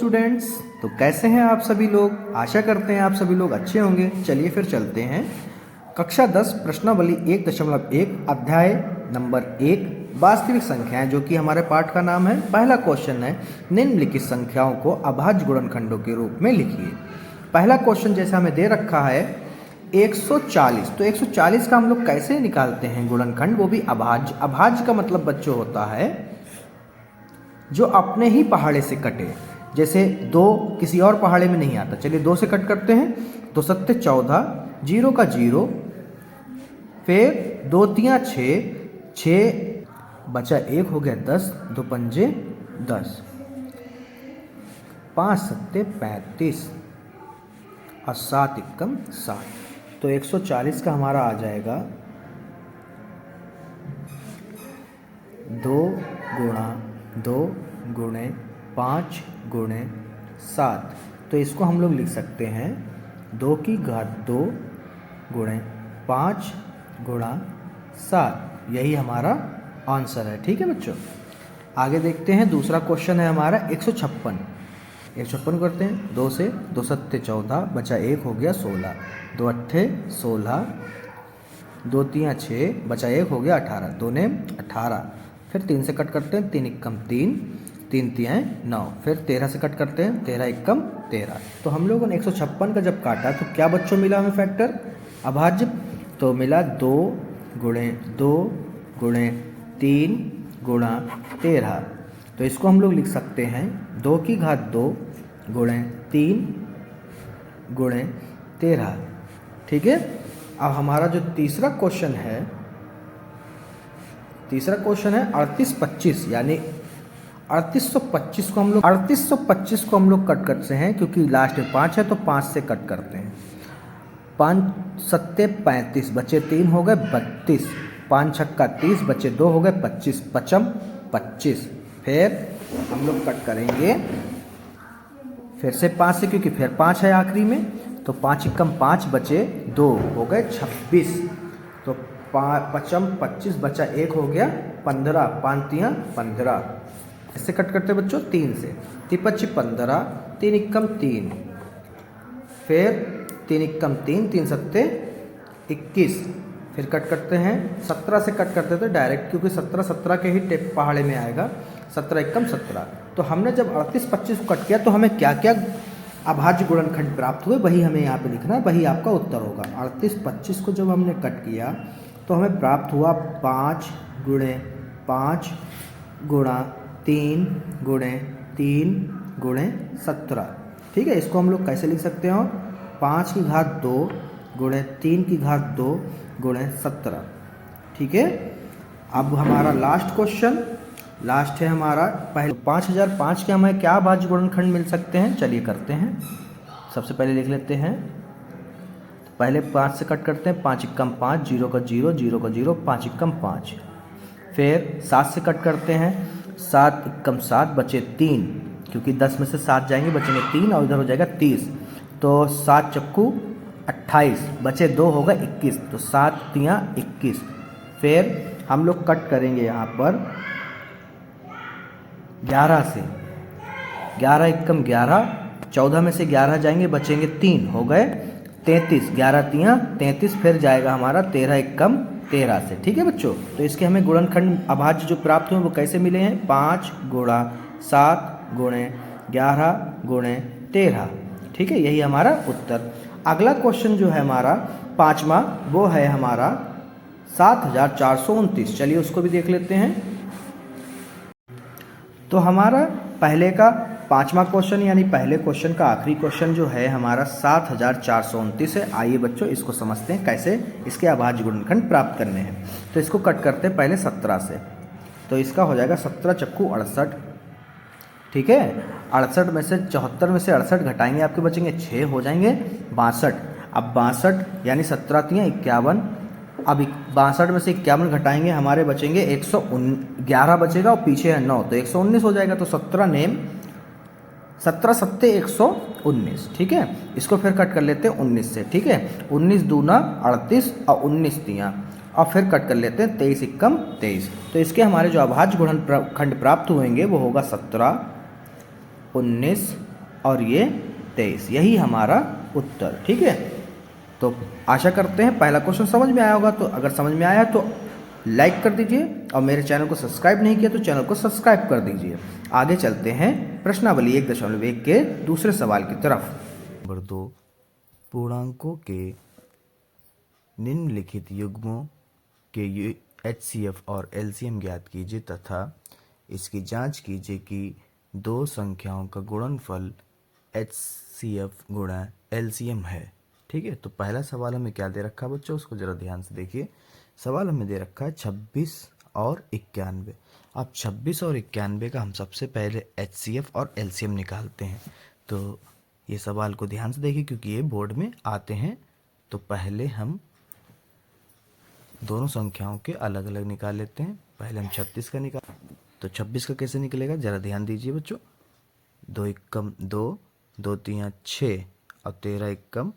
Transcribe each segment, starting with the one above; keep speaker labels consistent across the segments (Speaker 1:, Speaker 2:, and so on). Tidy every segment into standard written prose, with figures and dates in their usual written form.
Speaker 1: Students, तो कैसे हैं आप सभी लोग। आशा करते हैं आप सभी लोग अच्छे होंगे। चलिए फिर चलते हैं कक्षा 10 प्रश्नावली 1.1 अध्याय नंबर 1 वास्तविक संख्याएं, जो कि हमारे पाठ का नाम है। पहला क्वेश्चन है, निम्नलिखित संख्याओं को अभाज्य गुणनखंडों के रूप में लिखिए। पहला क्वेश्चन जैसा हमें दे रखा है 140, तो 140 का हम लोग कैसे निकालते हैं गुणनखंड, वो भी अभाज्य। अभाज्य का मतलब बच्चों होता है जो अपने ही पहाड़े से कटे, जैसे 2 किसी और पहाड़े में नहीं आता। चलिए 2 से कट करते हैं। 2 सत्ते 14, 0 का 0, फिर 2 तियाँ 6, 6 बचा 1 हो गया 10, 2 पंजे 10, 5 सत्ते 35 और 7 एकम 7। तो 140 का हमारा आ जाएगा 2 गुणा 2 गुणे 5 गुणे 7। तो इसको हम लोग लिख सकते हैं 2 की घात 2 गुणे 5 गुणा 7। यही हमारा आंसर है। ठीक है बच्चों, आगे देखते हैं। दूसरा क्वेश्चन है हमारा 156। 156 करते हैं। 2 से 2 सत्ते 14, बचा 1 हो गया 16, 2 अट्ठे 16, 2 तियाँ 6, बचा 1 हो गया 18, 2 ने 18। फिर 3 से कट करते हैं। 3 एकम 3, 3 तियाँ 9। फिर 13 से कट करते हैं। 13 एकम 13। तो हम लोगों ने 156 का जब काटा तो क्या बच्चों मिला हमें फैक्टर अभाज्य, तो मिला 2 गुणे 2 गुणे 3 गुणा 13। तो इसको हम लोग लिख सकते हैं 2 की घात 2 गुणे 3 गुणे 13। ठीक है। अब हमारा जो तीसरा क्वेश्चन है 3825, यानी 3825 को हम लोग कट करते हैं, क्योंकि लास्ट में 5 है तो 5 से कट करते हैं। 5 सत्ते 35, बचे 3 हो गए 32, 5 छक्का 30, बचे 2 हो गए 25, पचम 25। फिर हम लोग कट करेंगे फिर से 5 से, क्योंकि फिर 5 है आखिरी में, तो 5 एकम 5, बचे 2 हो गए 26। तो पचम 25, बचा 1 हो गया 15, 5 तियाँ 15। इससे कट करते बच्चों 3 से, 3 15, 3 एकम 3, फिर 3 एकम 3, 3 सत्ते 21। फिर कट करते हैं 17 से कट करते थे डायरेक्ट, क्योंकि 17 के ही टेप पहाड़े में आएगा। 17 एकम 17। तो हमने जब 3825 को कट किया तो हमें क्या क्या अभाज्य गुणनखंड प्राप्त हुए, वही हमें यहाँ पे लिखना है, वही आपका उत्तर होगा। 3825 को जब हमने कट किया तो हमें प्राप्त हुआ 5 गुणे 5 गुणा 3 गुणे 3 गुणे 17। ठीक है। इसको हम लोग कैसे लिख सकते हैं, 5 की घात 2 गुणे 3 की घात 2 गुणे 17। ठीक है। अब हमारा लास्ट क्वेश्चन, लास्ट है हमारा पहले 5005 के हमें क्या अभाज्य गुणनखंड मिल सकते हैं। चलिए करते हैं। सबसे पहले लिख लेते हैं, पहले 5 से कट करते हैं। 5 एकम 5, 0 का 0, 0 का 0, 5 एकम 5। फिर 7 से कट करते हैं। 7 एकम 7, बचे 3, क्योंकि 10 में से 7 जाएंगे, बचेंगे 3 और इधर हो जाएगा 30। तो 7 चक्कू 28, बचे 2 होगा 21, तो 7 तियाँ 21। फिर हम लोग कट करेंगे यहाँ पर 11 से। 11 एकम 11, 14 में से 11 जाएंगे, बचेंगे 3, हो गए 33, 11 तियाँ 33। फिर जाएगा हमारा 13 एकम 13 से। ठीक है बच्चों। तो इसके हमें गुणनखंड अभाज्य जो प्राप्त हुए वो कैसे मिले हैं, 5 गुणा 7 गुणे 11 गुणे 13। ठीक है, यही हमारा उत्तर। अगला क्वेश्चन जो है हमारा 5वां, वो है हमारा 7429। चलिए उसको भी देख लेते हैं। तो हमारा पहले का 5वां क्वेश्चन, यानी पहले क्वेश्चन का आखिरी क्वेश्चन जो है हमारा 7429 है। आइए बच्चों इसको समझते हैं कैसे इसके अभाज्य गुणनखंड प्राप्त करने हैं। तो इसको कट करते हैं पहले 17 से, तो इसका हो जाएगा 17 चक्कू 68। ठीक है। 68 में से 74 में से 68 घटाएंगे, आपके बचेंगे 6, हो जाएंगे 62। अब 62 यानी 17 तियाँ 51। अब 62 में से 51 घटाएंगे, हमारे बचेंगे 111 बचेगा, और पीछे है 9, तो 119 हो जाएगा। तो 17 सत्ते 119। ठीक है। इसको फिर कट कर लेते हैं 19 से। ठीक है। 19 दूना 38 और 19 तियाँ, और फिर कट कर लेते हैं 23 एकम 23। तो इसके हमारे जो अभाज्य गुणनखंड प्राप्त होंगे वो होगा 17, 19, और ये 23, यही हमारा उत्तर। ठीक है, तो आशा करते हैं पहला क्वेश्चन समझ में आया होगा। तो अगर समझ में आया तो लाइक कर दीजिए और मेरे चैनल को सब्सक्राइब नहीं किया तो चैनल को सब्सक्राइब कर दीजिए। आगे चलते हैं प्रश्नावली 1.1 के दूसरे सवाल की तरफ।
Speaker 2: नंबर 2, पूर्णांकों के निम्नलिखित युग्मों के HCF और LCM ज्ञात कीजिए तथा इसकी जांच कीजिए कि दो संख्याओं का गुणनफल HCF गुणा LCM है। ठीक है, तो पहला सवाल हमें क्या दे रखा है बच्चों, उसको जरा ध्यान से देखिए। सवाल हमें दे रखा है 26 और 91। अब 26 और 91 का हम सबसे पहले HCF और LCM निकालते हैं। तो ये सवाल को ध्यान से देखिए क्योंकि ये बोर्ड में आते हैं। तो पहले हम दोनों संख्याओं के अलग अलग निकाल लेते हैं। पहले हम 36 का निकाल, तो 26 का कैसे निकलेगा जरा ध्यान दीजिए बच्चों। 2 एकम 2, 2 तिया 6 और 13 एकम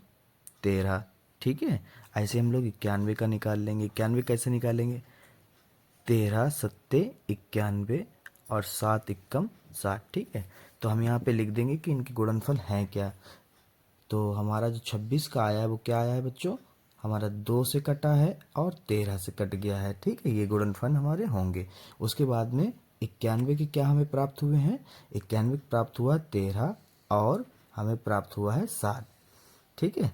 Speaker 2: 13। ठीक है, ऐसे हम लोग 91 का निकाल लेंगे। 91 कैसे निकालेंगे, 13 सत्ते 91 और 7 एकम 60। ठीक है, तो हम यहाँ पे लिख देंगे कि इनके गुणनफल हैं क्या। तो हमारा जो 26 का आया है वो क्या आया है बच्चों, हमारा 2 से कटा है और 13 से कट गया है। ठीक है, ये गुणनफल हमारे होंगे। उसके बाद में 91 के क्या हमें प्राप्त हुए हैं, 91 प्राप्त हुआ 13 और हमें प्राप्त हुआ है 7। ठीक है,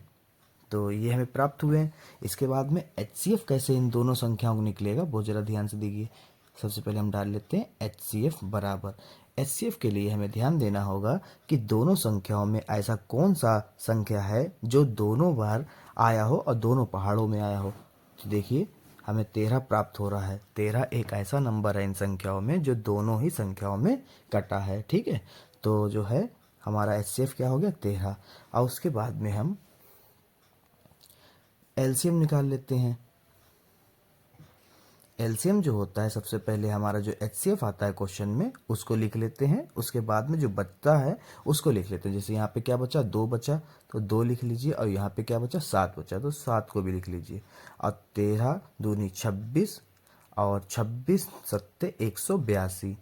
Speaker 2: तो ये हमें प्राप्त हुए हैं। इसके बाद में HCF कैसे इन दोनों संख्याओं को निकलेगा वो जरा ध्यान से देखिए। सबसे पहले हम डाल लेते हैं HCF बराबर। HCF के लिए हमें ध्यान देना होगा कि दोनों संख्याओं में ऐसा कौन सा संख्या है जो दोनों बार आया हो और दोनों पहाड़ों में आया हो। तो देखिए हमें 13 प्राप्त हो रहा है। 13 एक ऐसा नंबर है इन संख्याओं में जो दोनों ही संख्याओं में कटा है। ठीक है, तो जो है हमारा HCF क्या हो गया 13। और उसके बाद में हम LCM निकाल लेते हैं। LCM जो होता है सबसे पहले हमारा जो HCF आता है क्वेश्चन में उसको लिख लेते हैं। उसके बाद में जो बचता है उसको लिख लेते हैं। जैसे यहाँ पे क्या बचा, 2 बचा तो 2 लिख लीजिए और यहाँ पे क्या बचा, 7 बचा तो 7 को भी लिख लीजिए। और 13 दूनी 26 और 26 सत्ते 182।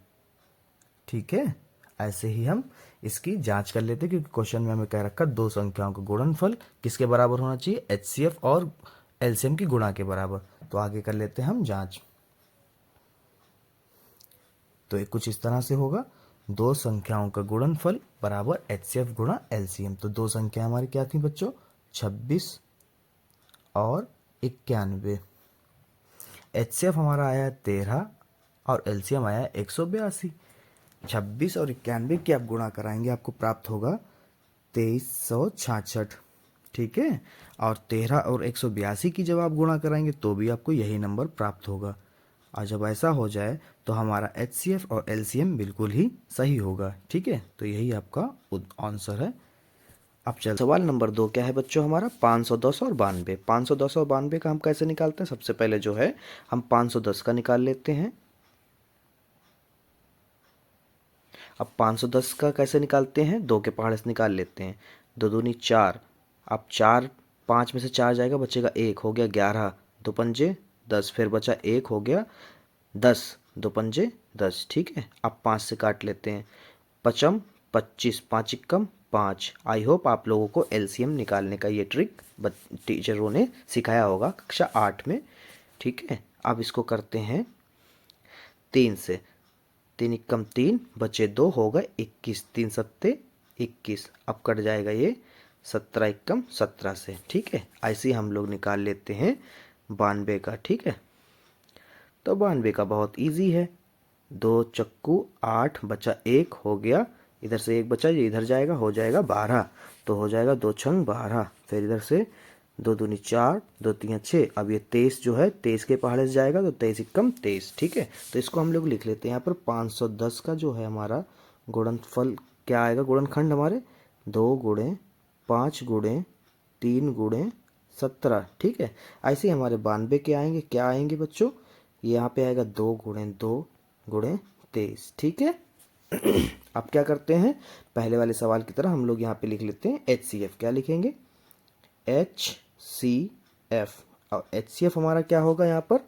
Speaker 2: ठीक है, ऐसे ही हम इसकी जांच कर लेते हैं क्योंकि क्वेश्चन में हमें कह रखा दो संख्याओं का गुणनफल किसके बराबर होना चाहिए, HCF और LCM की गुणा के बराबर। तो आगे कर लेते हैं हम जांच। तो ये कुछ इस तरह से होगा, दो संख्याओं का गुणनफल बराबर HCF गुणा LCM। तो दो संख्या हमारी क्या थी बच्चों, 26 और 91। HCF हमारा आया 13 और LCM आया 182। 26 और 91 की आप गुणा कराएंगे आपको प्राप्त होगा 2366। ठीक है, और 13 और 182 की जब आप गुणा कराएंगे तो भी आपको यही नंबर प्राप्त होगा। और जब ऐसा हो जाए तो हमारा HCF और LCM बिल्कुल ही सही होगा। ठीक है, तो यही आपका आंसर है। अब चल सवाल नंबर 2 क्या है बच्चों हमारा, 510 और 92। 510 और 92 का हम कैसे निकालते हैं, सबसे पहले जो है हम 510 का निकाल लेते हैं। अब 510 का कैसे निकालते हैं, 2 के पहाड़े से निकाल लेते हैं। 2 दूनी 4, अब 4 5 में से 4 जाएगा बचेगा 1, हो गया 11, 2 पंजे 10, फिर बचा 1 हो गया 10, 2 पंजे 10। ठीक है, अब 5 से काट लेते हैं, 5 25, 5 इक्कम 5। आई होप आप लोगों को LCM निकालने का ये ट्रिक टीचरों ने सिखाया होगा कक्षा 8 में। ठीक है, अब इसको करते हैं 3 से, 3 इक्कम 3 बचे 2 हो गए 21, 3 सत्ते 21। अब कट जाएगा ये 17 इक्कम 17 से। ठीक है, ऐसे ही हम लोग निकाल लेते हैं 92 का। ठीक है, तो 92 का बहुत इजी है, 2 चक्कू 8 बचा 1 हो गया, इधर से 1 बचा ये इधर जाएगा हो जाएगा 12, तो हो जाएगा 2 छंग 12। फिर इधर से 2 दूनी 4, 2 तिया 6, अब ये 23 जो है 23 के पहाड़े से जाएगा तो 23 इक्कम 23। ठीक है, तो इसको हम लोग लिख लेते हैं यहाँ पर 510 का जो है हमारा गुणनफल क्या आएगा, गुणनखंड हमारे 2 गुणे 5 गुणे 3 गुणे 17। ठीक है, ऐसे ही हमारे 92 के आएंगे, क्या आएंगे बच्चों, ये यहाँ पे आएगा 2 गुणे 2 गुणे 23। ठीक है, अब क्या करते हैं, पहले वाले सवाल की तरह हम लोग यहाँ पे लिख लेते हैं HCF। क्या लिखेंगे, HCF। और HCF हमारा क्या होगा यहाँ पर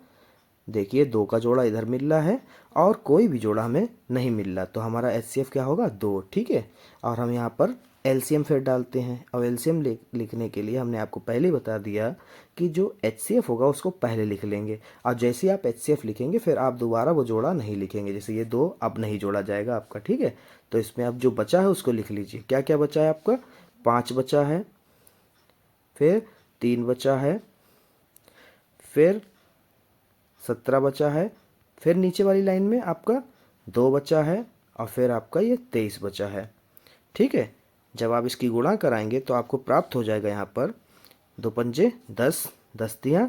Speaker 2: देखिए 2 का जोड़ा इधर मिल रहा है और कोई भी जोड़ा हमें नहीं मिल रहा, तो हमारा HCF क्या होगा 2, ठीक है। और हम यहाँ पर LCM फिर डालते हैं, और LCM लिखने के लिए हमने आपको पहले ही बता दिया कि जो HCF होगा उसको पहले लिख लेंगे, और जैसे ही आप HCF लिखेंगे फिर आप दोबारा वो जोड़ा नहीं लिखेंगे। जैसे ये 2 अब नहीं जोड़ा जाएगा आपका, ठीक है। तो इसमें अब जो बचा है उसको लिख लीजिए। क्या क्या बचा है आपका, 5 बचा है, फिर 3 बचा है, फिर 17 बचा है, फिर नीचे वाली लाइन में आपका 2 बचा है, और फिर आपका ये 23 बचा है, ठीक है। जब आप इसकी गुणा कराएंगे तो आपको प्राप्त हो जाएगा यहाँ पर 2 पंजे 10, 10 तियाँ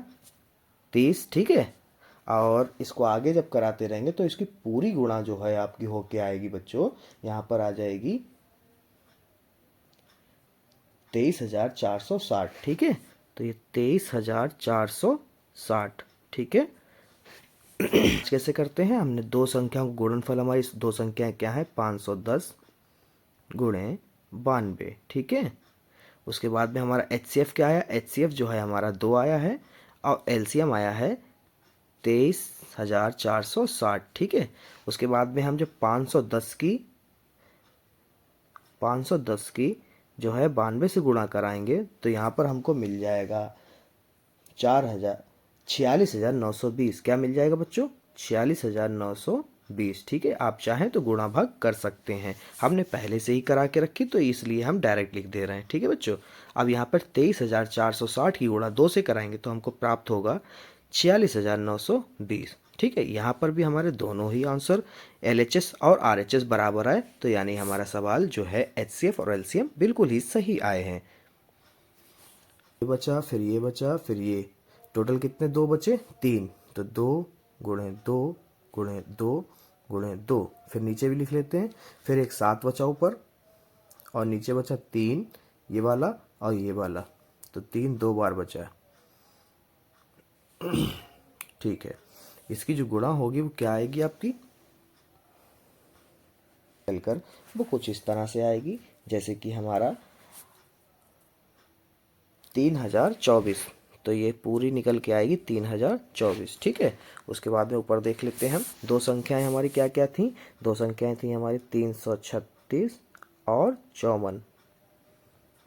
Speaker 2: 30, ठीक है। और इसको आगे जब कराते रहेंगे तो इसकी पूरी गुणा जो है आपकी होके आएगी बच्चों, यहाँ पर आ जाएगी 23,460, ठीक है। तो ये 23,460, ठीक है। कैसे करते हैं, हमने दो संख्याओं को गुणनफल, हमारी दो संख्याएं क्या है 510 गुणे 92, ठीक है। उसके बाद में हमारा HCF क्या आया, HCF जो है हमारा 2 आया है, और LCM आया है 23,460, ठीक है। उसके बाद में हम जब 510 की जो है 92 से गुणा कराएंगे तो यहाँ पर हमको मिल जाएगा 46,920। क्या मिल जाएगा बच्चों, 46,920, ठीक है। आप चाहें तो गुणा भाग कर सकते हैं, हमने पहले से ही करा के रखी तो इसलिए हम डायरेक्ट लिख दे रहे हैं, ठीक है बच्चों। अब यहाँ पर 23,460 की गुणा 2 से कराएंगे तो हमको प्राप्त होगा 46,920, ठीक है। यहाँ पर भी हमारे दोनों ही आंसर LHS और RHS बराबर आए, तो यानी हमारा सवाल जो है HCF और LCM बिल्कुल ही सही आए हैं। ये बचा, फिर ये बचा, फिर ये, टोटल कितने 2 बचे 3, तो 2 गुणे 2 गुणे 2 गुणे 2, फिर नीचे भी लिख लेते हैं। फिर एक 7 बचा ऊपर, और नीचे बचा 3 ये वाला और ये वाला, तो 3 2 बार बचा, ठीक है। इसकी जो गुणा होगी वो क्या आएगी आपकी, चलकर वो कुछ इस तरह से आएगी, जैसे कि हमारा 3024, तो ये पूरी निकल के आएगी 3024, ठीक है। उसके बाद में ऊपर देख लेते हैं हम, दो संख्याएं हमारी क्या क्या थी, दो संख्याएं थी हमारी 336 और 54,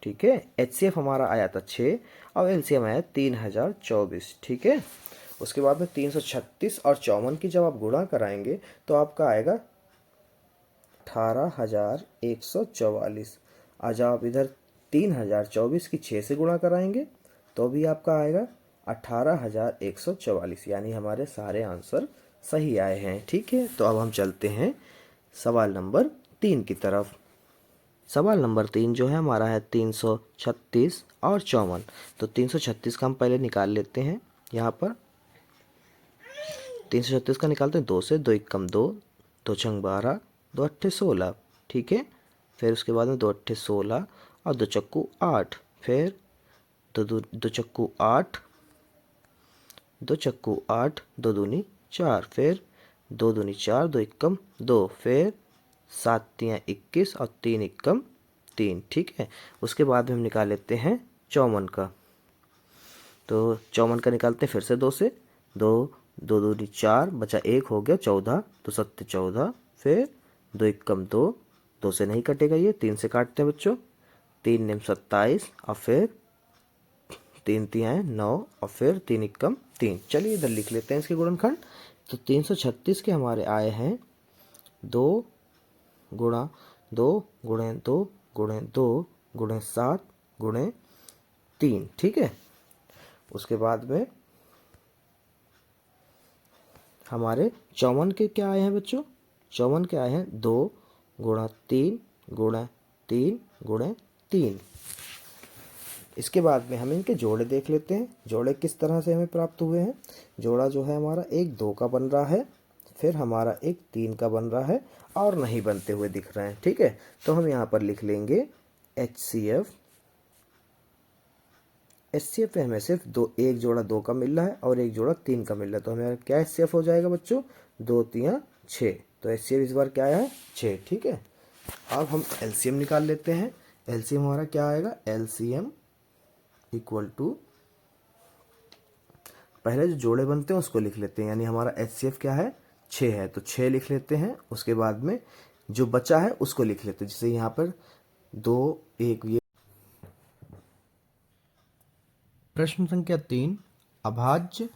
Speaker 2: ठीक है। HCF हमारा आया था 6 और LCM आया 3024, ठीक है। उसके बाद में 336 और 54 की जब आप गुणा कराएंगे तो आपका आएगा 18,144। आज आप इधर 3024 की 6 से गुणा कराएंगे तो भी आपका आएगा 18,144, यानी हमारे सारे आंसर सही आए हैं, ठीक है। तो अब हम चलते हैं सवाल नंबर 3 की तरफ। सवाल नंबर 3 जो है हमारा है 336 और 54। तो 336 का हम पहले निकाल लेते हैं। यहाँ पर 336 का निकालते हैं 2 से, 2 एकम 2, 2 छंग 12, 2 अट्ठे 16, ठीक है। फिर उसके बाद में 2 अट्ठे 16 और 2 चक्कू 8, फिर दो चक्कू 8, 2 चक्कू 8, 2 दूनी 4, फिर 2 दूनी 4, 2 एकम 2, फिर 7 तियाँ 21 और 3 एकम 3, ठीक है। उसके बाद में हम निकाल लेते हैं 54 का। तो 54 का निकालते हैं फिर से 2 से, 2 2 दूनी 4, बचा 1 हो गया 14, 2 सत्ते 14, फिर 2 एकम 2, 2 से नहीं कटेगा ये, 3 से काटते हैं बच्चों, 3 निम 27 और फिर 3 तियाँ 9 और फिर 3 एकम 3। चलिए इधर लिख लेते हैं इसके गुणनखंड। तो 336 के हमारे आए हैं 2 गुणा 2 गुणे 2 गुणे 2 गुणे 7 गुणे 3, ठीक है। उसके बाद में हमारे 54 के क्या आए हैं बच्चों, 54 के आए हैं 2 गुणा 3 गुणा 3 गुणे 3। इसके बाद में हम इनके जोड़े देख लेते हैं, जोड़े किस तरह से हमें प्राप्त हुए हैं। जोड़ा जो है हमारा एक 2 का बन रहा है, फिर हमारा एक 3 का बन रहा है, और नहीं बनते हुए दिख रहे हैं, ठीक है। तो हम यहाँ पर लिख लेंगे HCF। HCF में हमें सिर्फ एक जोड़ा 2 का मिल रहा है और एक जोड़ा 3 का मिल रहा है, तो हमें क्या HCF हो जाएगा बच्चों, 2 तियाँ 6। तो HCF इस बार क्या आया है 6, ठीक है। अब हम LCM निकाल लेते हैं। LCM हमारा क्या आएगा, LCM इक्वल टू पहले जो जोड़े बनते हैं उसको लिख लेते हैं, यानी हमारा HCF क्या है 6 है, तो 6 लिख लेते हैं। उसके बाद में जो बचा है उसको लिख लेते हैं, जैसे यहाँ पर 2 1 ये।
Speaker 1: प्रश्न संख्या 3, अभाज्य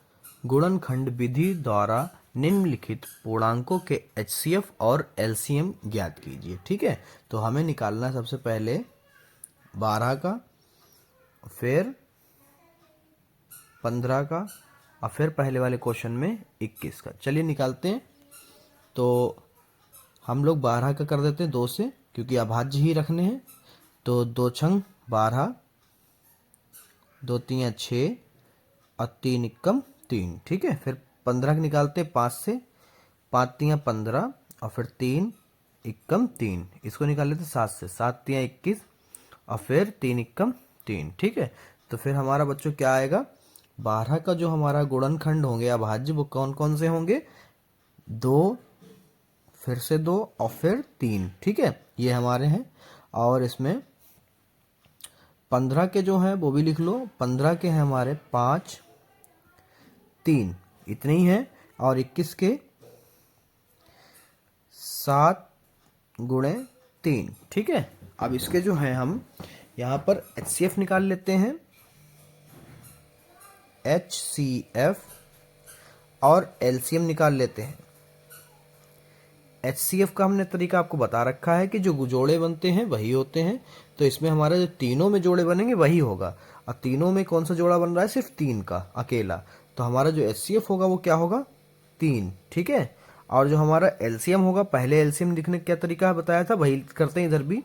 Speaker 1: गुणनखंड विधि द्वारा निम्नलिखित पूर्णांकों के HCF और LCM ज्ञात कीजिए। ठीक है, तो हमें निकालना है सबसे पहले 12 का, फिर 15 का, और फिर पहले वाले क्वेश्चन में 21 का। चलिए निकालते हैं। तो हम लोग 12 का कर देते हैं 2 से, क्योंकि अभाज्य ही रखने हैं। तो 2 छंग 12, 2 तियां 6 और 3 इक्कम 3। ठीक है, फिर 15 का निकालते हैं 5 से, 5 तियां 15 और फिर 3 इक्कम 3। इसको निकाल लेते हैं 7 से, 7 तियां 21 और फिर 3 इक्कम 3। ठीक है, तो फिर हमारा बच्चों क्या आएगा, 12 का जो हमारा गुणनखंड होंगे अभाज्य वो कौन कौन से होंगे, 2, फिर से 2 और फिर 3। ठीक है, ये हमारे हैं। और इसमें 15 के जो हैं वो भी लिख लो। 15 के हैं हमारे 5 3, इतने ही हैं। और 21 के 7 गुणे 3। ठीक है, अब इसके जो है हम यहाँ पर HCF निकाल लेते हैं, HCF, और LCM निकाल लेते हैं। HCF का हमने तरीका आपको बता रखा है कि जो जोड़े बनते हैं वही होते हैं, तो इसमें हमारा जो तीनों में जोड़े बनेंगे वही होगा। और तीनों में कौन सा जोड़ा बन रहा है, सिर्फ 3 का अकेला, तो हमारा जो HCF होगा वो क्या होगा 3। ठीक है, और जो हमारा LCM होगा, पहले LCM लिखने का क्या तरीका बताया था वही करते हैं इधर भी।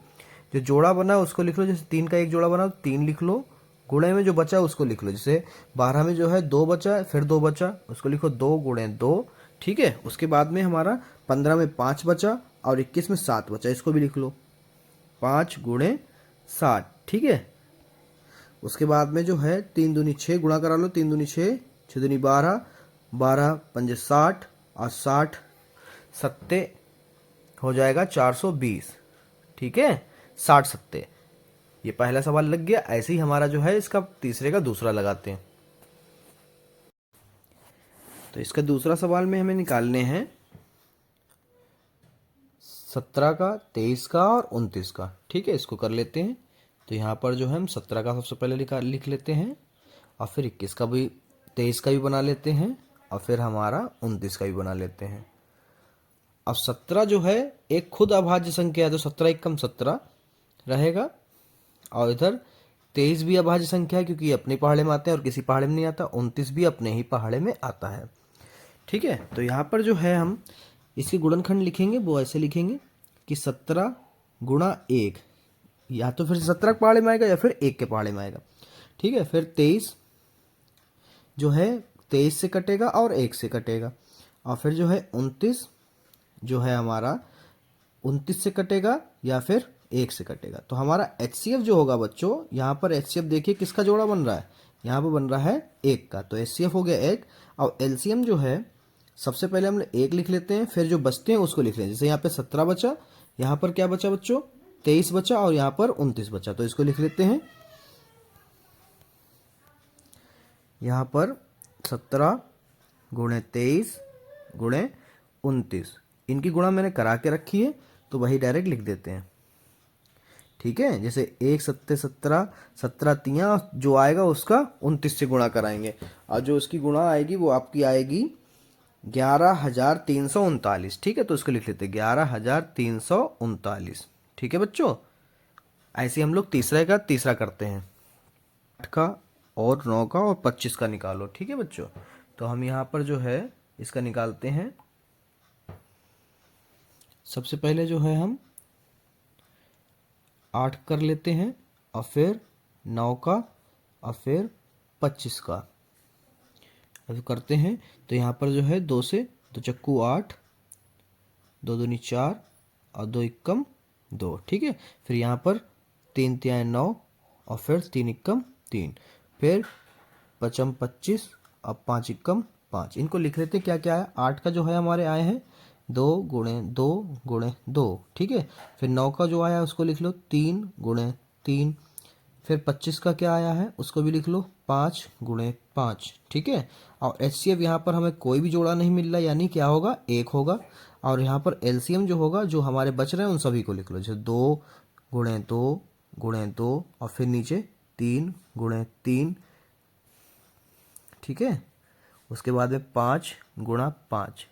Speaker 1: जो जोड़ा बना उसको लिख लो, जैसे 3 का एक जोड़ा बना तो 3 लिख लो, गुणे में जो बचा उसको लिख लो। जैसे 12 में जो है 2 बचा, फिर 2 बचा, उसको लिखो 2 गुणे 2। ठीक है, उसके बाद में हमारा 15 में 5 बचा और 21 में 7 बचा, इसको भी लिख लो 5 गुणे 7। ठीक है, उसके बाद में जो है 3 दूनी 6 गुणा करा लो, 3 दूनी 6, 6 दूनी 12, 12 पंजे 60 और 60 सत्ते हो जाएगा 420। ठीक है, 60 सत्ते। ये पहला सवाल लग गया। ऐसे ही हमारा जो है इसका तीसरे का दूसरा लगाते हैं। तो इसका दूसरा सवाल में हमें निकालने हैं 17 का, 23 का और 29 का। ठीक है, इसको कर लेते हैं। तो यहाँ पर जो है हम 17 का सबसे पहले लिख लेते हैं, और फिर 21 का भी, 23 का भी बना लेते हैं, और फिर हमारा 29 का भी बना लेते हैं। अब 17 जो है एक खुद अभाज्य संख्या है, तो 17 एकम 17 रहेगा। और इधर 23 भी अभाज्य संख्या है, क्योंकि अपने पहाड़े में आते हैं और किसी पहाड़े में नहीं आता। 29 भी अपने ही पहाड़े में आता है। ठीक है, तो यहाँ पर जो है हम इसकी गुणनखंड लिखेंगे, वो ऐसे लिखेंगे कि 17 गुणा 1, या तो फिर 17 के पहाड़े में आएगा या फिर 1 के पहाड़े में आएगा। ठीक है, फिर 23 जो है 23 से कटेगा और 1 से कटेगा, और फिर जो है 29 जो है हमारा 29 से कटेगा या फिर 1 से कटेगा। तो हमारा HCF जो होगा बच्चों, यहाँ पर HCF देखिए किसका जोड़ा बन रहा है, यहाँ पर बन रहा है 1 का, तो HCF हो गया 1। और LCM जो है सबसे पहले हम 1 लिख लेते हैं, फिर जो बचते हैं उसको लिख लेते हैं। जैसे यहाँ पे 17 बचा, यहाँ पर क्या बचा बच्चों 23 बचा, और यहाँ पर 29 बचा, तो इसको लिख लेते हैं। यहाँ पर 17 गुणे 23 गुणे 29, इनकी गुणा मैंने करा के रखी है, तो वही डायरेक्ट लिख देते हैं। ठीक है, जैसे 1 सत्ते 17, 17 तियां जो आएगा उसका 29 से गुणा कराएंगे, और जो उसकी गुणा आएगी वो आपकी आएगी 11,339। ठीक है, तो इसको लिख लेते हैं 11,339। ठीक है बच्चों, ऐसे हम लोग तीसरा करते हैं। 8 का और 9 का और 25 का निकालो। ठीक है बच्चों, तो हम यहाँ पर जो है इसका निकालते हैं। सबसे पहले जो है हम 8 कर लेते हैं, और फिर 9 का, और फिर 25 का अब करते हैं। तो यहाँ पर जो है 2 से 2 चक्कू 8, 2 दूनी 4 और 2 इक्कम 2। ठीक है, फिर यहाँ पर 3 तियां 9 और फिर 3 इक्कम 3, फिर 5 25 और 5 इक्कम 5। इनको लिख लेते हैं क्या क्या है। 8 का जो है हमारे आए हैं 2 गुणे 2 गुणे 2। ठीक है, फिर 9 का जो आया उसको लिख लो 3 गुणे 3, फिर 25 का क्या आया है उसको भी लिख लो, 5 गुणे 5, ठीक है। और एचसीएफ यहाँ पर हमें कोई भी जोड़ा नहीं मिल रहा, यानी क्या होगा, 1 होगा। और यहाँ पर एलसीएम जो होगा, जो हमारे बच रहे हैं उन सभी को लिख लो, जैसे 2 गुणे 2 गुणे 2 और फिर नीचे 3 गुणे 3, ठीक है। उसके बाद में 5 गुणा 5।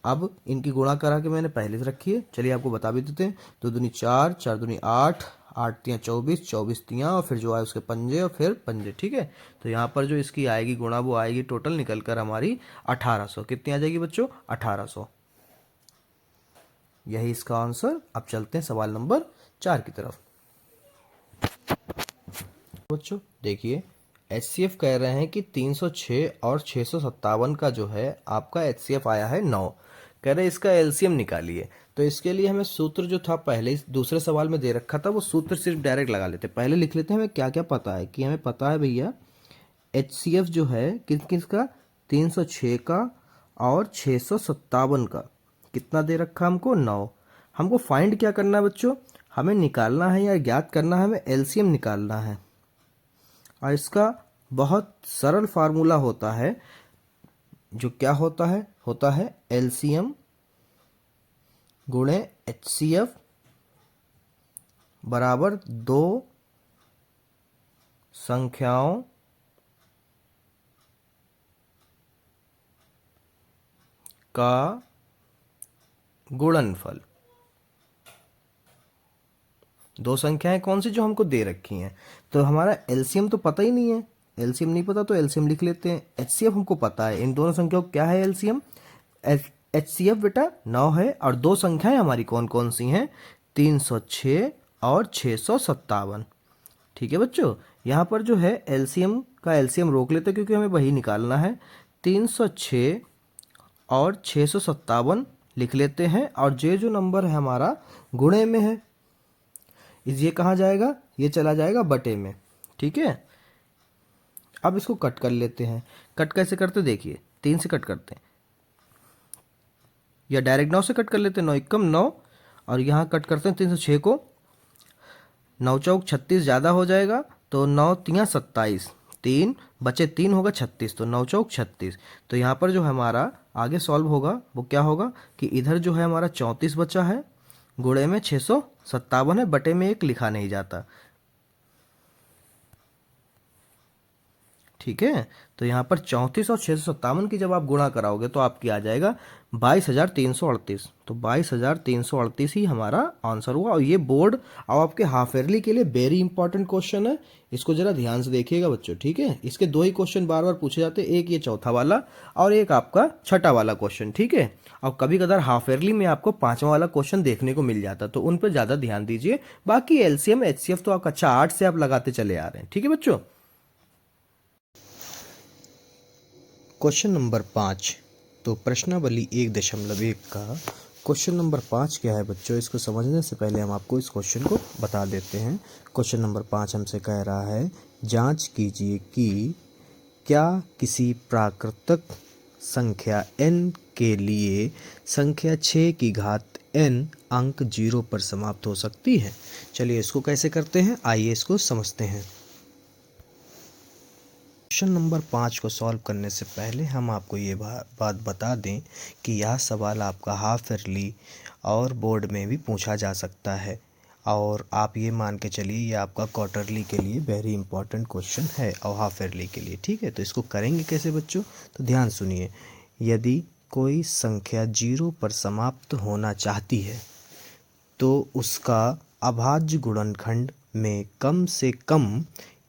Speaker 1: अब इनकी गुणा करा के मैंने पहले से रखी है, चलिए आपको बता भी देते हैं। 2 दूनी 4, 4 दूनी 8, 8 तियाँ 24, 24 तियाँ और फिर जो आए उसके पंजे और फिर पंजे, ठीक है। तो यहाँ पर जो इसकी आएगी गुणा वो आएगी टोटल निकल कर हमारी 1800। कितनी आ जाएगी बच्चों, 1800। यही इसका आंसर। अब चलते हैं सवाल नंबर 4 की तरफ। बच्चों देखिए, एचसीएफ कह रहे हैं कि 306 और 657 का जो है आपका एचसीएफ आया है 9। कह रहे हैं इसका एलसीएम निकालिए। तो इसके लिए हमें सूत्र जो था पहले दूसरे सवाल में दे रखा था, वो सूत्र सिर्फ डायरेक्ट लगा लेते। पहले लिख लेते हैं हमें क्या क्या पता है। कि हमें पता है भैया एचसीएफ जो है किस किस का, 306 का और 657 का। कितना दे रखा हमको, 9। हमको फाइंड क्या करना है बच्चों, हमें निकालना है या ज्ञात करना है, हमें एलसीएम निकालना है। और इसका बहुत सरल फार्मूला होता है, जो क्या होता है एलसीएम गुणे एचसीएफ बराबर 2 संख्याओं का गुणनफल। 2 संख्याएं कौन सी जो हमको दे रखी हैं। तो हमारा एलसीएम तो पता ही नहीं है, एलसीएम नहीं पता तो एलसीएम लिख लेते हैं। एचसीएफ हमको पता है, इन दोनों संख्याओं का क्या है एलसीएम। एचसीएफ बेटा 9 है और 2 संख्याएं हमारी कौन कौन सी हैं, 306 और 657, ठीक है बच्चों। यहाँ पर जो है एलसीएम का एलसीएम रोक लेते हैं क्योंकि हमें वही निकालना है। 306 और 657 लिख लेते हैं और जो नंबर है हमारा गुणे में है, ये कहाँ जाएगा, ये चला जाएगा बटे में, ठीक है। अब इसको कट कर लेते हैं। कट कैसे करते देखिए, 3 से कट करते हैं या डायरेक्ट 9 से कट कर लेते हैं। 9 एकम 9 और यहाँ कट करते हैं 306 को, 9 चौक 36 ज़्यादा हो जाएगा तो 9 तियाँ 27, 3 बचे 3 होगा 36, तो 9 चौक 36। तो यहाँ पर जो हमारा आगे सॉल्व होगा वो क्या होगा कि इधर जो है हमारा 34 बचा है, गुणे में 657 है, बटे में 1 लिखा नहीं जाता, ठीक है। तो यहाँ पर 34 और 657 की जब आप गुणा कराओगे तो आपकी आ जाएगा 22,338। तो 22,338 ही हमारा आंसर हुआ। और ये बोर्ड और आपके हाफ ईयरली के लिए वेरी इंपॉर्टेंट क्वेश्चन है, इसको जरा ध्यान से देखिएगा बच्चों, ठीक है। इसके 2 ही क्वेश्चन बार बार पूछे जाते हैं, एक ये चौथा वाला और एक आपका छठा वाला क्वेश्चन, ठीक है। और कभी कभार हाफ ईयरली में आपको 5वां वाला क्वेश्चन देखने को मिल जाता, तो उन पर ज़्यादा ध्यान दीजिए। बाकी एलसीएम एचसीएफ तो आप कक्षा 8 से आप लगाते चले आ रहे हैं, ठीक है बच्चों। क्वेश्चन नंबर 5, तो प्रश्नावली 1.1 का क्वेश्चन नंबर 5 क्या है बच्चों, इसको समझने से पहले हम आपको इस क्वेश्चन को बता देते हैं। क्वेश्चन नंबर 5 हमसे कह रहा है, जांच कीजिए कि क्या किसी प्राकृतिक संख्या n के लिए संख्या 6 की घात n अंक 0 पर समाप्त हो सकती है। चलिए इसको कैसे करते हैं, आइए इसको समझते हैं। क्वेश्चन नंबर 5 को सॉल्व करने से पहले हम आपको ये बात बता दें कि यह सवाल आपका हाफ ईयरली और बोर्ड में भी पूछा जा सकता है, और आप ये मान के चलिए ये आपका क्वार्टरली के लिए वेरी इंपॉर्टेंट क्वेश्चन है और हाफ ईयरली के लिए, ठीक है। तो इसको करेंगे कैसे बच्चों, तो ध्यान सुनिए। यदि कोई संख्या 0 पर समाप्त होना चाहती है तो उसका अभाज्य गुणनखंड में कम से कम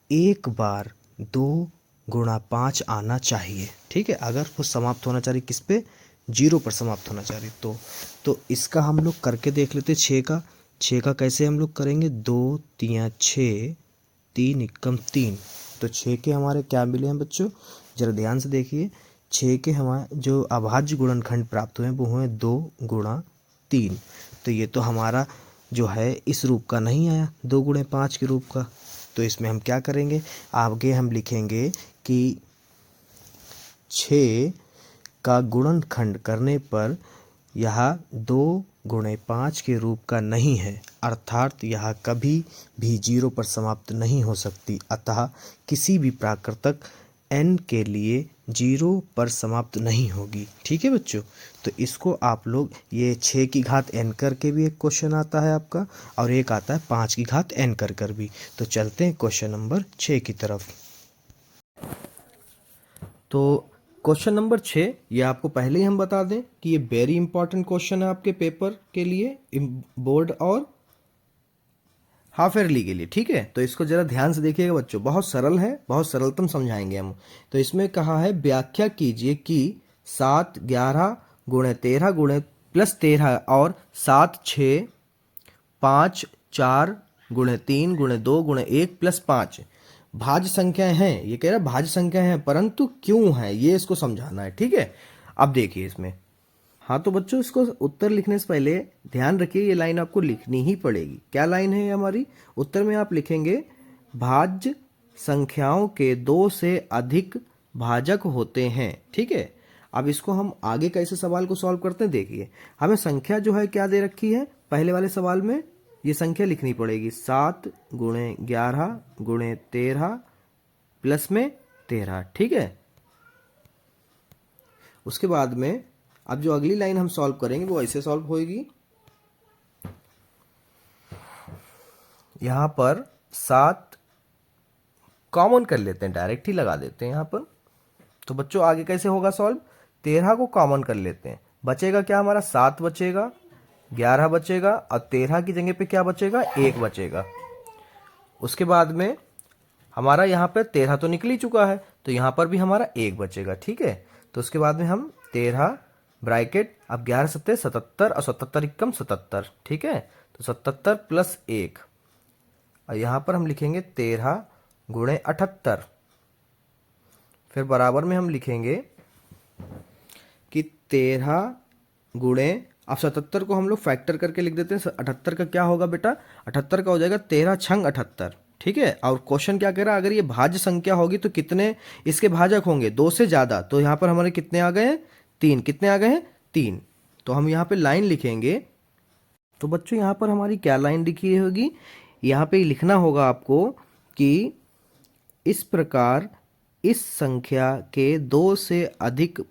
Speaker 1: एक बार 2 गुणा 5 आना चाहिए, ठीक है। अगर वो समाप्त होना चाह रही किस पे, 0 पर समाप्त होना चाह रही तो इसका हम लोग करके देख लेते। 6 का कैसे हम लोग करेंगे, 2 तियाँ 6, 3 एकम 3। तो 6 के हमारे क्या मिले हैं बच्चों, जरा ध्यान से देखिए। 6 के हमारे जो अभाज्य गुणनखंड प्राप्त हुए वो हुए 2 गुणा 3। तो ये तो हमारा जो है इस रूप का नहीं आया, 2 गुणे 5 के रूप का। तो इसमें हम क्या करेंगे, आगे हम लिखेंगे कि 6 का गुणनखंड करने पर
Speaker 2: यह 2 × 5 के रूप का नहीं है, अर्थात यह कभी भी 0 पर समाप्त नहीं हो सकती, अतः किसी भी प्राकृतक n के लिए 0 पर समाप्त नहीं होगी। ठीक है बच्चों, तो इसको आप लोग ये 6 की घात n करके भी एक क्वेश्चन आता है आपका, और एक आता है 5 की घात n कर भी। तो चलते हैं क्वेश्चन नंबर 6 की तरफ। तो क्वेश्चन नंबर 6, ये आपको पहले ही हम बता दें कि ये वेरी इंपॉर्टेंट क्वेश्चन है आपके पेपर के लिए, बोर्ड और हाफ ईयरली के लिए। ठीक है, तो इसको जरा ध्यान से देखिएगा बच्चों, बहुत सरल है, बहुत सरलतम समझाएंगे हम। तो इसमें कहा है व्याख्या कीजिए कि 7 11 गुणे 13 गुणे प्लस 13 और 7 6 5 4 गुणे 3 गुणे 2 गुणे 1 प्लस 5 भाज्य संख्याएं हैं। ये कह रहा है भाज्य संख्याएं हैं, परंतु क्यों है ये इसको समझाना है। ठीक है, अब देखिए इसमें, हाँ तो बच्चों इसको उत्तर लिखने से पहले ध्यान रखिए ये लाइन आपको लिखनी ही पड़ेगी। क्या लाइन है हमारी? उत्तर में आप लिखेंगे भाज्य संख्याओं के 2 से अधिक भाजक होते हैं। ठीक है, अब इसको हम आगे कैसे सवाल को सॉल्व करते हैं, देखिए हमें संख्या जो है क्या दे रखी है, पहले वाले सवाल में ये संख्या लिखनी पड़ेगी 7 गुणे 11 गुणे 13 प्लस में 13। ठीक है, उसके बाद में अब जो अगली लाइन हम सॉल्व करेंगे वो ऐसे सॉल्व होएगी, यहां पर 7 कॉमन कर लेते हैं, डायरेक्ट ही लगा देते हैं यहां पर। तो बच्चों आगे कैसे होगा सॉल्व, 13 को कॉमन कर लेते हैं, बचेगा क्या हमारा 7 बचेगा, 11 बचेगा और 13 की जगह पे क्या बचेगा 1 बचेगा। उसके बाद में हमारा यहाँ पे 13 तो निकल ही चुका है, तो यहाँ पर भी हमारा 1 बचेगा। ठीक है, तो उसके बाद में हम 13 ब्रैकेट, अब 11 7 77 और 77 एकम 77। ठीक है, तो 77 प्लस 1 और यहाँ पर हम लिखेंगे 13 गुणे 78, फिर बराबर में हम लिखेंगे कि 13 गुणे, अब 77 को हम लोग फैक्टर करके लिख देते हैं। 78 का क्या होगा बेटा, 78 का हो जाएगा 13 छंग 78। ठीक है, और क्वेश्चन क्या कह रहा है, अगर ये भाज्य संख्या होगी तो कितने इसके भाजक होंगे, 2 से ज्यादा। तो यहाँ पर हमारे कितने आ गए हैं 3, कितने आ गए हैं 3। तो हम यहाँ पे लाइन लिखेंगे, तो बच्चों यहाँ पर हमारी क्या लाइन लिखी होगी, यहाँ पे लिखना होगा आपको कि इस प्रकार इस संख्या के 2 से अधिक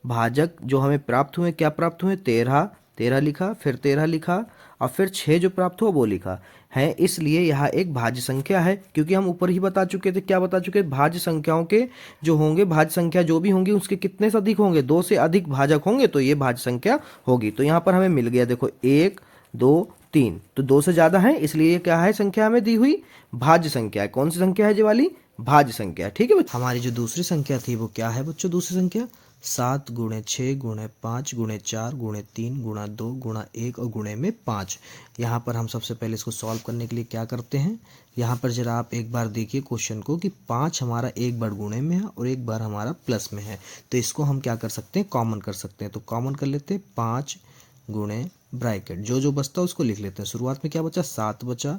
Speaker 2: भाजक जो हमें प्राप्त हुए, क्या प्राप्त हुए 13 लिखा, फिर 13 लिखा और फिर 6 जो प्राप्त हुआ वो लिखा है, इसलिए यह एक भाज्य संख्या है। क्योंकि हम ऊपर ही बता चुके थे, क्या बता चुके, भाज्य संख्याओं के जो होंगे, भाज्य संख्या जो भी होंगी उसके कितने से अधिक होंगे, 2 से अधिक भाजक होंगे, तो ये भाज्य संख्या होगी। तो यहाँ पर हमें मिल गया, देखो 1 2 3, तो 2 से ज्यादा है, इसलिए क्या है संख्या हमें दी हुई भाज्य संख्या है। कौन सी संख्या है ये वाली, भाज्य संख्या। ठीक है बच्चों, हमारी जो दूसरी संख्या थी वो क्या है बच्चों, दूसरी संख्या 7 गुणे 6 गुणे 5 गुणे 4 गुणे 3 गुणा 2 गुणा 1 और गुणे में 5। यहाँ पर हम सबसे पहले इसको सॉल्व करने के लिए क्या करते हैं, यहाँ पर जरा आप एक बार देखिए क्वेश्चन को कि 5 हमारा एक बार गुणे में है और एक बार हमारा प्लस में है, तो इसको हम क्या कर सकते हैं, कॉमन कर सकते हैं। तो कॉमन कर लेते हैं 5 गुणे ब्रैकेट, जो जो बचता है उसको लिख लेते हैं। शुरुआत में क्या बचा 7 बचा,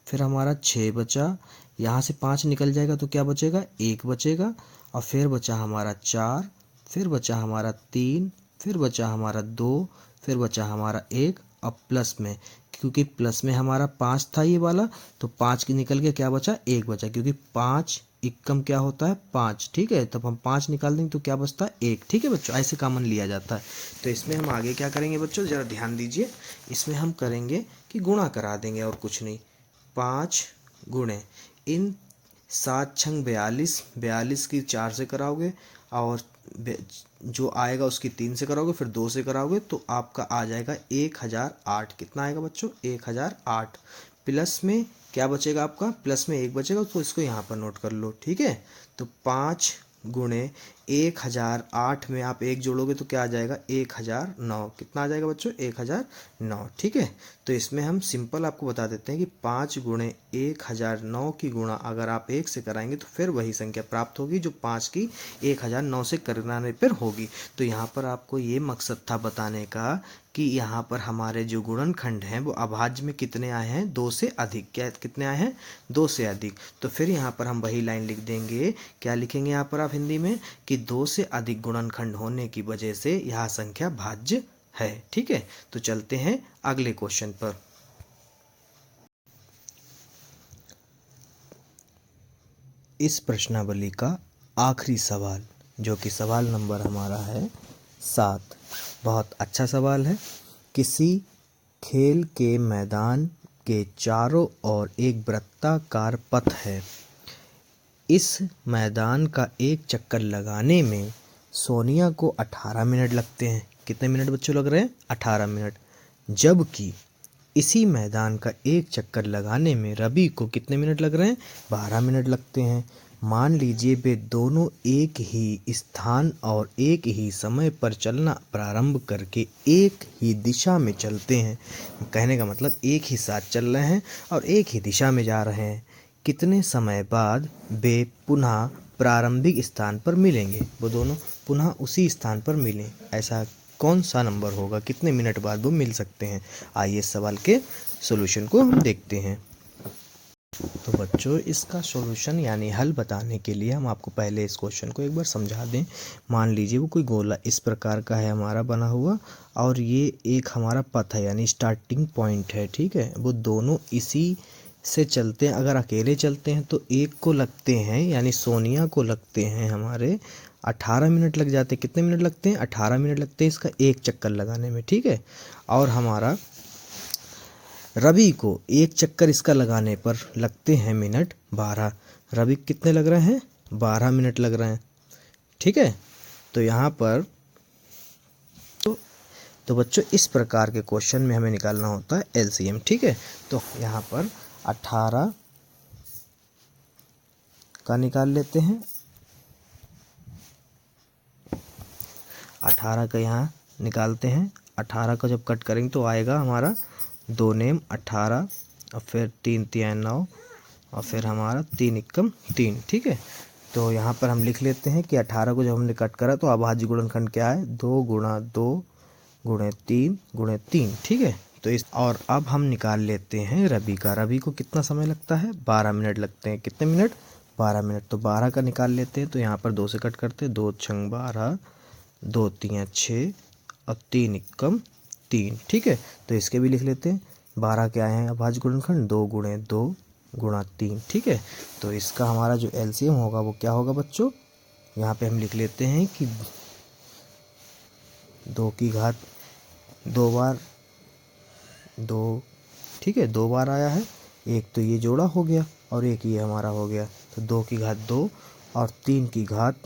Speaker 2: फिर हमारा 6 बचा, यहाँ से 5 निकल जाएगा तो क्या बचेगा 1 बचेगा, और फिर बचा हमारा 4, फिर बचा हमारा 3, फिर बचा हमारा 2, फिर बचा हमारा 1 और प्लस में, क्योंकि प्लस में हमारा 5 था ये वाला, तो 5 की निकल के क्या बचा 1 बचा, क्योंकि 5 एकम क्या होता है 5। ठीक है, तब हम 5 निकाल देंगे तो क्या बचता है 1। ठीक है बच्चों, ऐसे कॉमन लिया जाता है। तो इसमें हम आगे क्या करेंगे बच्चों, ज़रा ध्यान दीजिए, इसमें हम करेंगे कि गुणा करा देंगे और कुछ नहीं। 5 गुणे इन 7 छंग 42, 42 की 4 से कराओगे और जो आएगा उसकी 3 से कराओगे, फिर 2 से कराओगे, तो आपका आ जाएगा 1008। कितना आएगा बच्चों 1008। प्लस में क्या बचेगा आपका, प्लस में 1 बचेगा, तो इसको यहाँ पर नोट कर लो। ठीक है, तो 5 गुणे 1008 में आप 1 जोड़ोगे तो क्या आ जाएगा 1009। कितना आ जाएगा बच्चों 1009। ठीक है, तो इसमें हम सिंपल आपको बता देते हैं कि 5 गुणे 1009 की गुणा अगर आप 1 से कराएंगे तो फिर वही संख्या प्राप्त होगी जो 5 की 1009 से कराने पर होगी। तो यहाँ पर आपको ये मकसद था बताने का कि यहाँ पर हमारे जो गुणनखंड हैं वो अभाज्य में कितने आए हैं 2 से अधिक। क्या कितने आए हैं 2 से अधिक। तो फिर यहाँ पर हम वही लाइन लिख देंगे, क्या लिखेंगे यहाँ पर आप हिंदी में कि 2 से अधिक गुणनखंड होने की वजह से यह संख्या भाज्य है। ठीक है, तो चलते हैं अगले क्वेश्चन पर। इस प्रश्नावली का आखिरी सवाल, जो कि सवाल नंबर हमारा है 7, बहुत अच्छा सवाल है। किसी खेल के मैदान के चारों ओर एक वृत्ताकार पथ है। इस मैदान का एक चक्कर लगाने में सोनिया को 18 मिनट लगते हैं। कितने मिनट बच्चों लग रहे हैं? 18 मिनट। जबकि इसी मैदान का एक चक्कर लगाने में रवि को कितने मिनट लग रहे हैं? 12 मिनट लगते हैं। मान लीजिए वे दोनों एक ही स्थान और एक ही समय पर चलना प्रारंभ करके एक ही दिशा में चलते हैं। कहने का मतलब एक ही साथ चल रहे हैं और एक ही दिशा में जा रहे हैं। कितने समय बाद वे पुनः प्रारंभिक स्थान पर मिलेंगे? वो दोनों पुनः उसी स्थान पर मिलें, ऐसा कौन सा नंबर होगा? कितने मिनट बाद वो मिल सकते हैं? आइए इस सवाल के सॉल्यूशन को हम देखते हैं। तो बच्चों, इसका सॉल्यूशन यानी हल बताने के लिए हम आपको पहले इस क्वेश्चन को एक बार समझा दें। मान लीजिए वो कोई गोला इस प्रकार का है हमारा बना हुआ, और ये एक हमारा पथ है यानी स्टार्टिंग पॉइंट है। ठीक है, वो दोनों इसी से चलते हैं। अगर अकेले चलते हैं तो एक को लगते हैं यानी सोनिया को लगते हैं हमारे 18 मिनट लग जाते हैं। कितने मिनट लगते हैं? 18 मिनट लगते हैं इसका एक चक्कर लगाने में। ठीक है, और हमारा रवि को एक चक्कर इसका लगाने पर लगते हैं मिनट 12। रवि कितने लग रहे हैं? 12 मिनट लग रहे हैं। ठीक है, तो यहाँ पर तो बच्चों इस प्रकार के क्वेश्चन में हमें निकालना होता है एलसीएम। ठीक है, तो यहाँ पर 18 का निकाल लेते हैं। 18 का यहाँ निकालते हैं। 18 का जब कट करेंगे तो आएगा हमारा 2 नेम 18, और फिर 3 तिया 9, और फिर हमारा 3 एकम 3। ठीक है, तो यहाँ पर हम लिख लेते हैं कि 18 को जब हमने कट करा तो अभाज्य गुणनखंड क्या है? 2 गुणा 2 गुणे 3 गुणे 3। ठीक है, तो इस और अब हम निकाल लेते हैं रवि का। रवि को कितना समय लगता है? 12 मिनट लगते हैं। कितने मिनट? 12 मिनट। तो 12 का निकाल लेते हैं, तो यहाँ पर 2 से कट करते हैं। 2 छंग 12, 2 तिया 6, और 3 एकम 3। ठीक है, तो इसके भी लिख लेते हैं। 12 क्या है अभाज्य गुणनखंड? 2 गुणे 2 गुणा 3। ठीक है, तो इसका हमारा जो एलसीएम होगा वो क्या होगा बच्चों? यहाँ पे हम लिख लेते हैं कि 2 की घात 2 बार 2। ठीक है, 2 बार आया है। एक तो ये जोड़ा हो गया और एक ये हमारा हो गया, तो 2 की घात 2 और 3 की घात,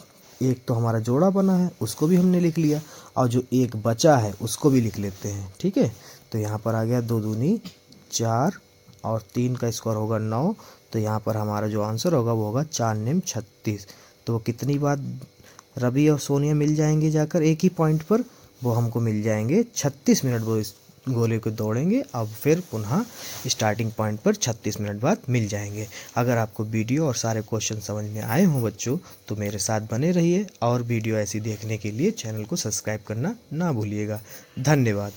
Speaker 2: एक तो हमारा जोड़ा बना है उसको भी हमने लिख लिया, और जो एक बचा है उसको भी लिख लेते हैं। ठीक है, तो यहाँ पर आ गया 2 दूनी 4 और 3 का स्क्वायर होगा 9। तो यहाँ पर हमारा जो आंसर होगा वो होगा 4 नेम 36। तो वो कितनी बार रवि और सोनिया मिल जाएंगे जाकर एक ही पॉइंट पर? वो हमको मिल जाएंगे 36 मिनट। वो इस गोले को दौड़ेंगे, अब फिर पुनः स्टार्टिंग पॉइंट पर 36 मिनट बाद मिल जाएंगे। अगर आपको वीडियो और सारे क्वेश्चन समझ में आए हों बच्चों, तो मेरे साथ बने रहिए, और वीडियो ऐसी देखने के लिए चैनल को सब्सक्राइब करना ना भूलिएगा। धन्यवाद।